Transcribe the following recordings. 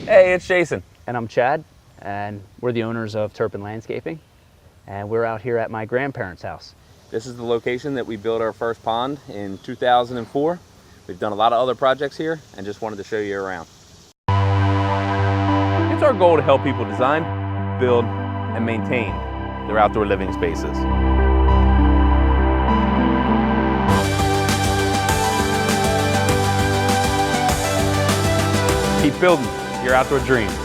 Hey, it's Jason. And I'm Chad, and we're the owners of Turpin Landscaping, and we're out here at my grandparents' house. This is the location that we built our first pond in 2004. We've done a lot of other projects here and just wanted to show you around. It's our goal to help people design, build, and maintain their outdoor living spaces. Keep building your outdoor dreams. In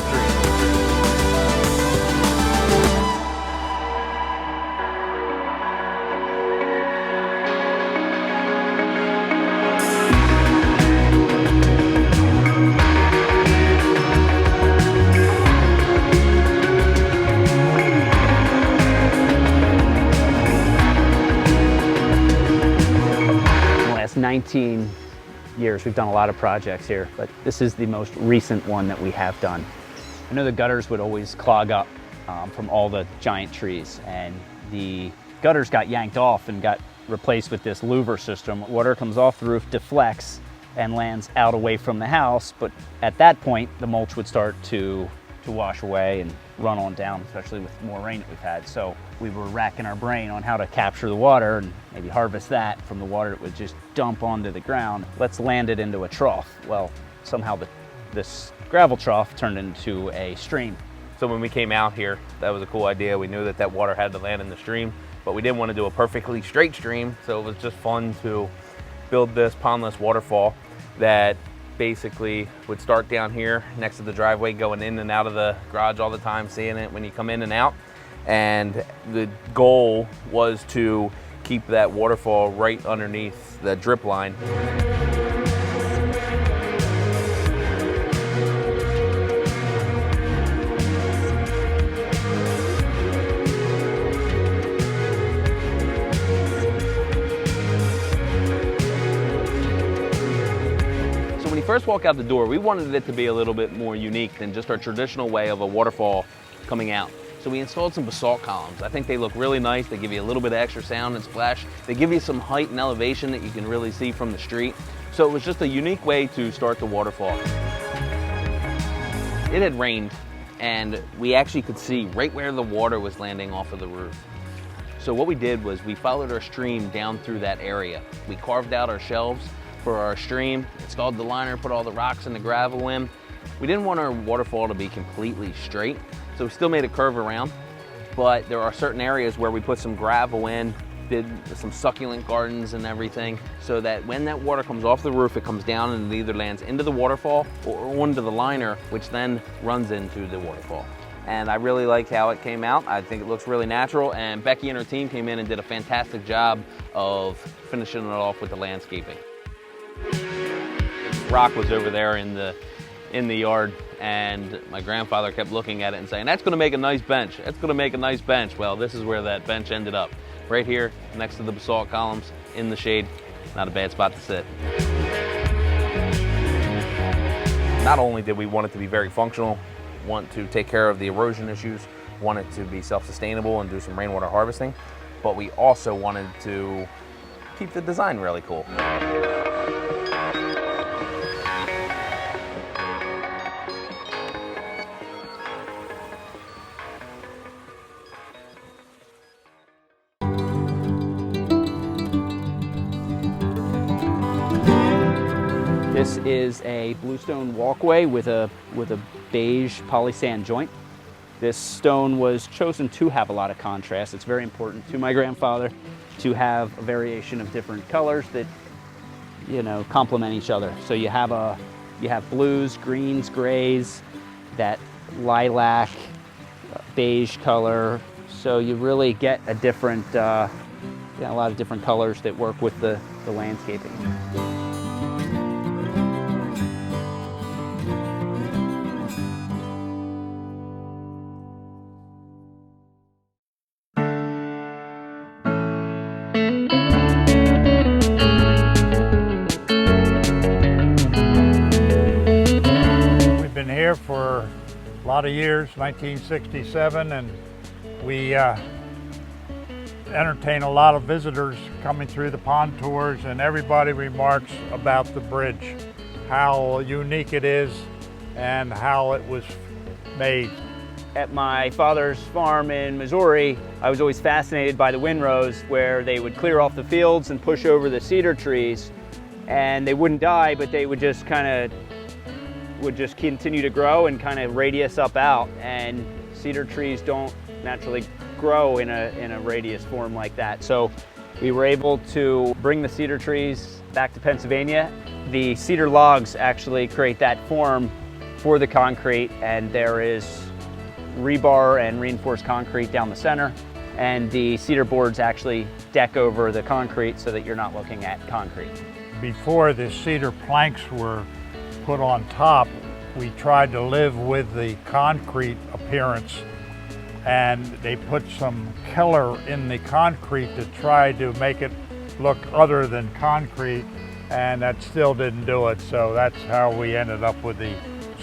the last 19 years, we've done a lot of projects here, but this is the most recent one that we have done. I know the gutters would always clog up from all the giant trees, and the gutters got yanked off and got replaced with this louver system. Water comes off the roof, deflects, and lands out away from the house, but at that point, the mulch would start to wash away and run on down, especially with more rain that we've had. So we were racking our brain on how to capture the water and maybe harvest that from the water that would just dump onto the ground. Let's land it into a trough. Well, somehow this gravel trough turned into a stream. So when we came out here, that was a cool idea. We knew that water had to land in the stream, but we didn't want to do a perfectly straight stream. So it was just fun to build this Pondless Waterfall that basically would start down here next to the driveway, going in and out of the garage all the time, seeing it when you come in and out. And the goal was to keep that waterfall right underneath the drip line. When you first walk out the door, we wanted it to be a little bit more unique than just our traditional way of a waterfall coming out. So we installed some basalt columns. I think they look really nice. They give you a little bit of extra sound and splash. They give you some height and elevation that you can really see from the street. So it was just a unique way to start the waterfall. It had rained, and we actually could see right where the water was landing off of the roof. So what we did was we followed our stream down through that area. We carved out our shelves for our stream, installed the liner, put all the rocks and the gravel in. We didn't want our waterfall to be completely straight, so we still made a curve around, but there are certain areas where we put some gravel in, did some succulent gardens and everything, so that when that water comes off the roof, it comes down and it either lands into the waterfall or onto the liner, which then runs into the waterfall. And I really like how it came out. I think it looks really natural, and Becky and her team came in and did a fantastic job of finishing it off with the landscaping. Rock was over there in the yard, and my grandfather kept looking at it and saying, "That's going to make a nice bench. That's going to make a nice bench." Well, this is where that bench ended up, right here next to the basalt columns in the shade. Not a bad spot to sit. Not only did we want it to be very functional, want to take care of the erosion issues, want it to be self-sustainable and do some rainwater harvesting, but we also wanted to keep the design really cool. This is a bluestone walkway with a beige polysand joint. This stone was chosen to have a lot of contrast. It's very important to my grandfather to have a variation of different colors that, you know, complement each other. So you have blues, greens, grays, that lilac, beige color. So you really get a different, a lot of different colors that work with the landscaping. Here for a lot of years, 1967, and we entertain a lot of visitors coming through the pond tours, and everybody remarks about the bridge, how unique it is and how it was made. At my father's farm in Missouri, I was always fascinated by the windrows, where they would clear off the fields and push over the cedar trees, and they wouldn't die, but they would just continue to grow and kind of radius up out. And cedar trees don't naturally grow in a radius form like that. So we were able to bring the cedar trees back to Pennsylvania. The cedar logs actually create that form for the concrete, and there is rebar and reinforced concrete down the center, and the cedar boards actually deck over the concrete so that you're not looking at concrete. Before the cedar planks were put on top, we tried to live with the concrete appearance, and they put some color in the concrete to try to make it look other than concrete, and that still didn't do it. So that's how we ended up with the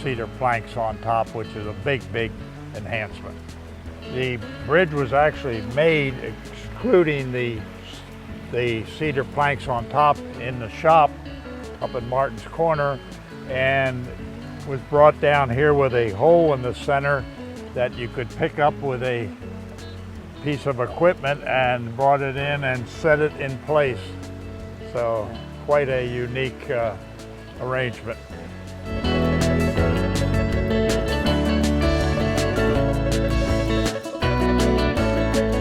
cedar planks on top, which is a big enhancement. The bridge was actually made excluding the cedar planks on top in the shop up in Martin's Corner, and was brought down here with a hole in the center that you could pick up with a piece of equipment, and brought it in and set it in place. So quite a unique arrangement.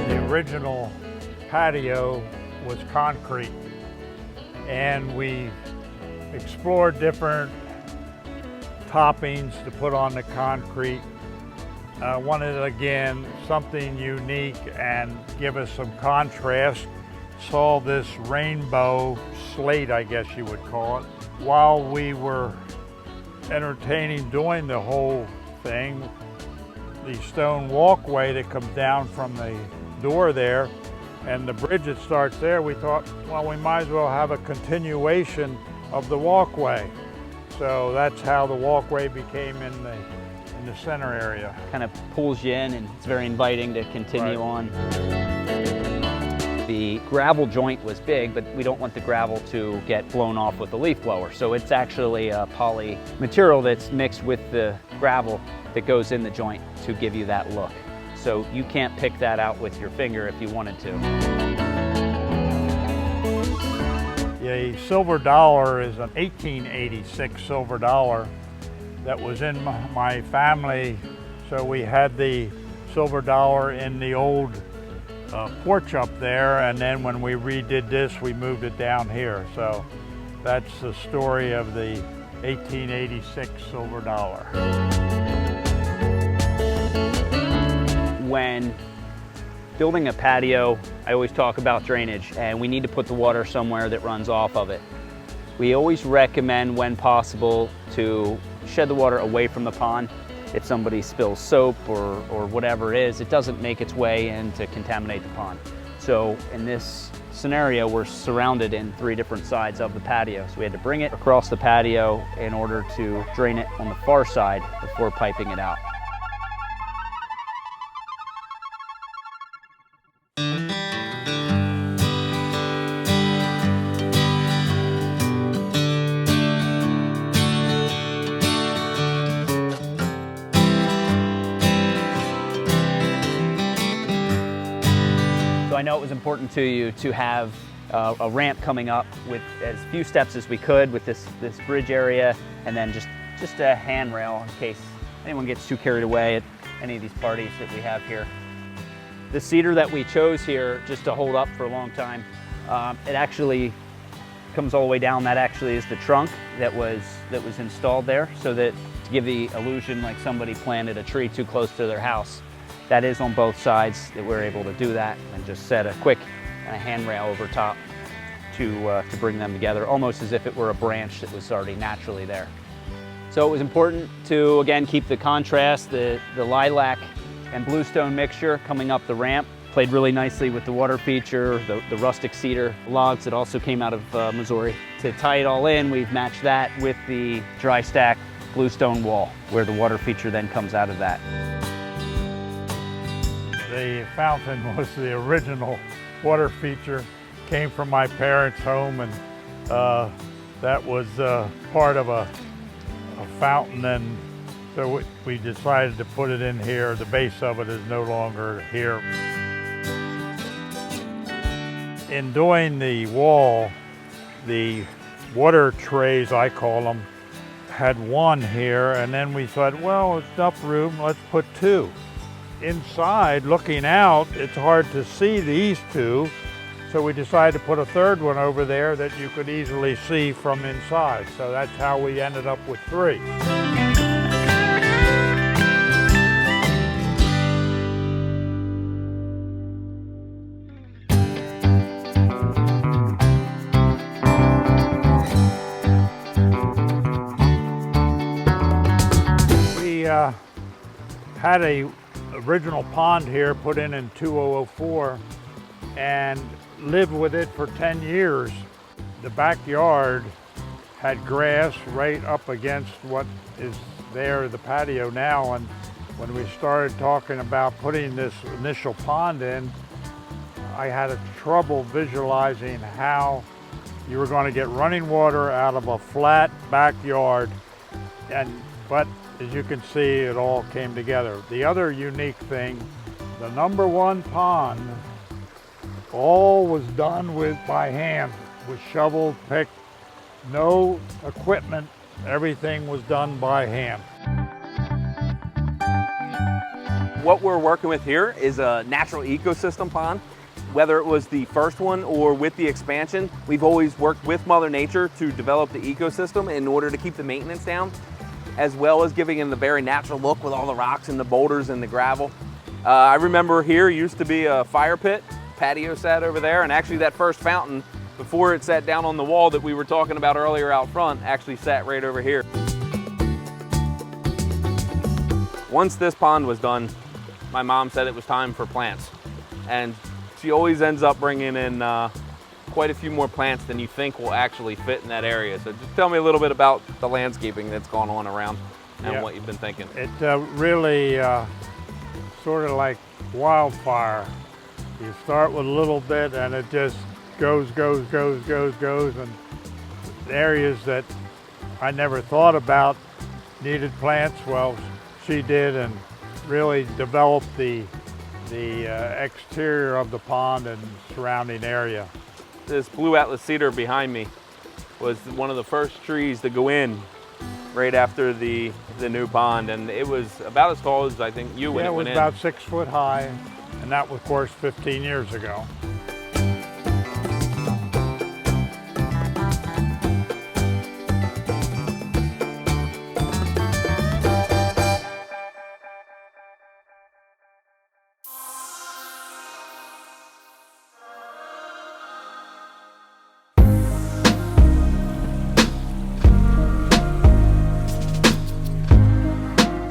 The original patio was concrete, and we explored different toppings to put on the concrete. Wanted, again, something unique and give us some contrast. Saw this rainbow slate, I guess you would call it. While we were entertaining doing the whole thing, the stone walkway that comes down from the door there and the bridge that starts there, we thought, well, we might as well have a continuation of the walkway. So that's how the walkway became in the center area. Kind of pulls you in, and it's very inviting to continue on. The gravel joint was big, but we don't want the gravel to get blown off with the leaf blower. So it's actually a poly material that's mixed with the gravel that goes in the joint to give you that look. So you can't pick that out with your finger if you wanted to. The silver dollar is an 1886 silver dollar that was in my family. So we had the silver dollar in the old porch up there, and then when we redid this, we moved it down here. So that's the story of the 1886 silver dollar. When building a patio, I always talk about drainage, and we need to put the water somewhere that runs off of it. We always recommend, when possible, to shed the water away from the pond. If somebody spills soap or whatever it is, it doesn't make its way in to contaminate the pond. So in this scenario, we're surrounded in 3 different sides of the patio. So we had to bring it across the patio in order to drain it on the far side before piping it out. I know it was important to you to have a ramp coming up with as few steps as we could with this bridge area, and then just a handrail in case anyone gets too carried away at any of these parties that we have here. The cedar that we chose here just to hold up for a long time, it actually comes all the way down. That actually is the trunk that was installed there, so that to give the illusion like somebody planted a tree too close to their house. That is on both sides that we're able to do that, and just set a quick handrail over top to bring them together, almost as if it were a branch that was already naturally there. So it was important to, again, keep the contrast. The lilac and bluestone mixture coming up the ramp played really nicely with the water feature, the rustic cedar logs that also came out of Missouri. To tie it all in, we've matched that with the dry stack bluestone wall, where the water feature then comes out of that. The fountain was the original water feature, came from my parents' home, and that was part of a fountain and So we decided to put it in here. The base of it is no longer here. In doing the wall, the water trays, I call them, had one here, and then we thought, well, it's enough room, let's put two. Inside, looking out, it's hard to see these two, so we decided to put a third one over there that you could easily see from inside. So that's how we ended up with three. Had a original pond here put in 2004 and lived with it for 10 years. The backyard had grass right up against what is there, the patio now, and when we started talking about putting this initial pond in, I had a trouble visualizing how you were going to get running water out of a flat backyard, but as you can see, it all came together. The other unique thing, the #1 pond, all was done by hand, was shoveled, picked, no equipment, everything was done by hand. What we're working with here is a natural ecosystem pond. Whether it was the first one or with the expansion, we've always worked with Mother Nature to develop the ecosystem in order to keep the maintenance down, as well as giving it the very natural look with all the rocks and the boulders and the gravel. I remember here used to be a fire pit, patio sat over there, and actually that first fountain, before it sat down on the wall that we were talking about earlier out front, actually sat right over here. Once this pond was done, my mom said it was time for plants. And she always ends up bringing in quite a few more plants than you think will actually fit in that area. So just tell me a little bit about the landscaping that's gone on around and what you've been thinking. It really sort of like wildfire. You start with a little bit and it just goes, and areas that I never thought about needed plants, well, she did, and really developed the exterior of the pond and surrounding area. This blue Atlas cedar behind me was one of the first trees to go in right after the new pond, and it was about as tall as I think you when it went in. Yeah, it was about 6 foot high, and that was, of course, 15 years ago.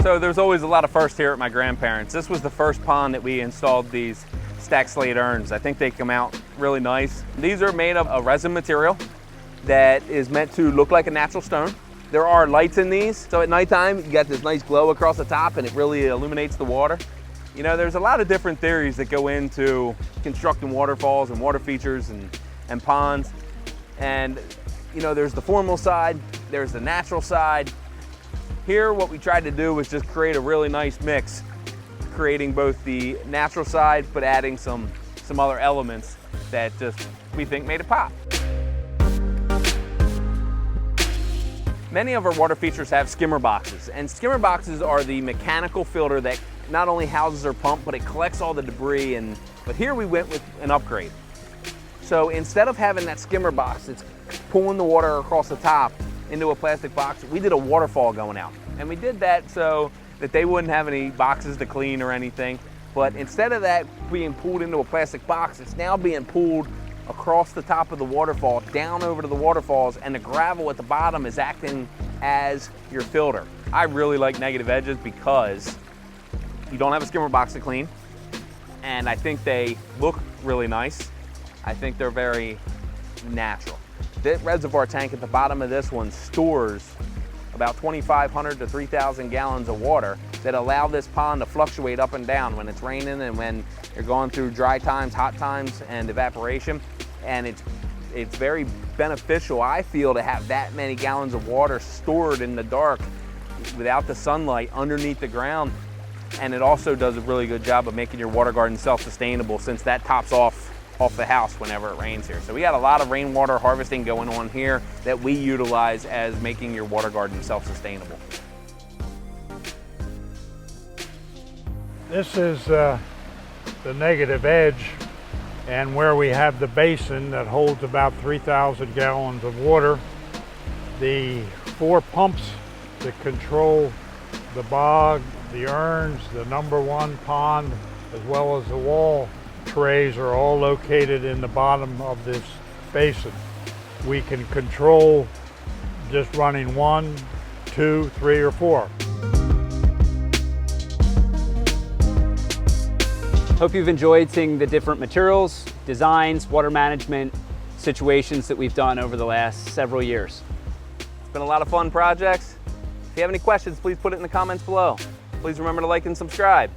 So there's always a lot of firsts here at my grandparents'. This was the first pond that we installed these stacked slate urns. I think they come out really nice. These are made of a resin material that is meant to look like a natural stone. There are lights in these, so at nighttime you got this nice glow across the top and it really illuminates the water. You know, there's a lot of different theories that go into constructing waterfalls and water features and ponds. And you know, there's the formal side, there's the natural side. Here, what we tried to do was just create a really nice mix, creating both the natural side, but adding some other elements that just, we think, made it pop. Many of our water features have skimmer boxes, and skimmer boxes are the mechanical filter that not only houses our pump, but it collects all the debris. But here we went with an upgrade. So instead of having that skimmer box that's pulling the water across the top into a plastic box, we did a waterfall going out. And we did that so that they wouldn't have any boxes to clean or anything. But instead of that being pulled into a plastic box, it's now being pulled across the top of the waterfall, down over to the waterfalls, and the gravel at the bottom is acting as your filter. I really like negative edges because you don't have a skimmer box to clean, and I think they look really nice. I think they're very natural. The reservoir tank at the bottom of this one stores about 2,500 to 3,000 gallons of water that allow this pond to fluctuate up and down when it's raining and when you're going through dry times, hot times, and evaporation. And it's very beneficial, I feel, to have that many gallons of water stored in the dark without the sunlight underneath the ground. And it also does a really good job of making your water garden self-sustainable, since that tops off the house whenever it rains here. So we got a lot of rainwater harvesting going on here that we utilize as making your water garden self-sustainable. This is the negative edge, and where we have the basin that holds about 3,000 gallons of water. The 4 pumps that control the bog, the urns, the #1 pond, as well as the wall trays are all located in the bottom of this basin. We can control just running 1, 2, 3, or 4. Hope you've enjoyed seeing the different materials, designs, water management situations that we've done over the last several years. It's been a lot of fun projects. If you have any questions, please put it in the comments below. Please remember to like and subscribe.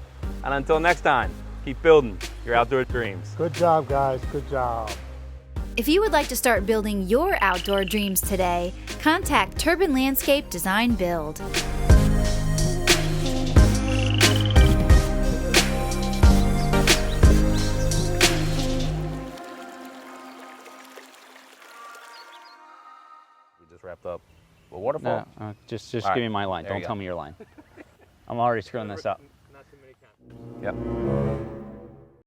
And until next time, keep building your outdoor dreams. Good job, guys. Good job. If you would like to start building your outdoor dreams today, contact Turpin Landscape Design Build. We just wrapped up a waterfall. No, just All give me right, my line. there Don't you tell go. me your line. I'm already screwing this up. Yep.